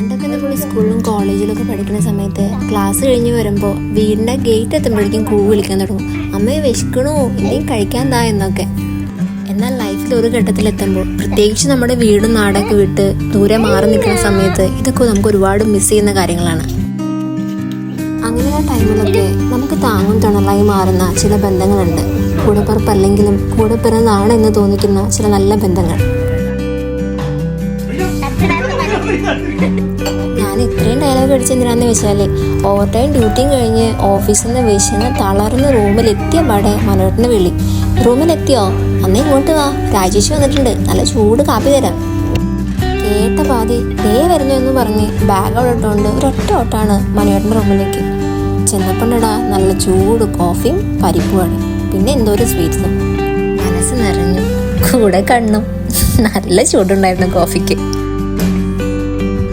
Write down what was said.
പണ്ടൊക്കെ നമ്മൾ സ്കൂളിലും കോളേജിലൊക്കെ പഠിക്കുന്ന സമയത്ത് ക്ലാസ് കഴിഞ്ഞ് വരുമ്പോൾ വീടിൻ്റെ ഗേറ്റ് എത്തുമ്പോഴേക്കും കൂവ് വിളിക്കാൻ തുടങ്ങും, അമ്മയെ വിശക്കണോ എന്തെങ്കിലും കഴിക്കാൻ താ എന്നൊക്കെ. എന്നാൽ ലൈഫിൽ ഒരു ഘട്ടത്തിലെത്തുമ്പോൾ, പ്രത്യേകിച്ച് നമ്മുടെ വീടും നാടൊക്കെ വിട്ട് ദൂരെ മാറി നിൽക്കുന്ന സമയത്ത് ഇതൊക്കെ നമുക്ക് ഒരുപാട് മിസ് ചെയ്യുന്ന കാര്യങ്ങളാണ്. അങ്ങനെയുള്ള ടൈമിലൊക്കെ നമുക്ക് താങ്ങും തുണലായി മാറുന്ന ചില ബന്ധങ്ങളുണ്ട്. കൂടെപ്പിറപ്പല്ലെങ്കിലും കൂടെ പിറന്നാണ് എന്ന് തോന്നിക്കുന്ന ചില നല്ല ബന്ധങ്ങൾ. ഞാൻ ഇത്രയും ഡയലോഗ് അടിച്ചെന്തിനാന്ന് വെച്ചാല്, ഓവർ ടൈം ഡ്യൂട്ടിയും കഴിഞ്ഞ് ഓഫീസിൽ നിന്ന് വിശന്ന് തളർന്ന് റൂമിലെത്തിയ പാടെ മനോരത്തിന് വിളി, റൂമിലെത്തിയോ, അന്ന് ഇങ്ങോട്ട് വാ, രാജേഷ് വന്നിട്ടുണ്ട്, നല്ല ചൂട് കാപ്പി തരാം. കേട്ട പാതി വരുന്നു എന്ന് പറഞ്ഞ് ബാഗ് അവിടെ ഇട്ടുകൊണ്ട് ഒരൊറ്റ ഓട്ടാണ് മനോരൻ്റെ റൂമിലേക്ക്. ചെന്നപ്പോണ്ടടാ നല്ല ചൂട് കോഫിയും പരിപ്പുമാണ്, പിന്നെ എന്തോ ഒരു സ്വീറ്റ്സും. മനസ്സ് നിറഞ്ഞു, കൂടെ കണ്ണും. നല്ല ചൂടുണ്ടായിരുന്നു കോഫിക്ക്.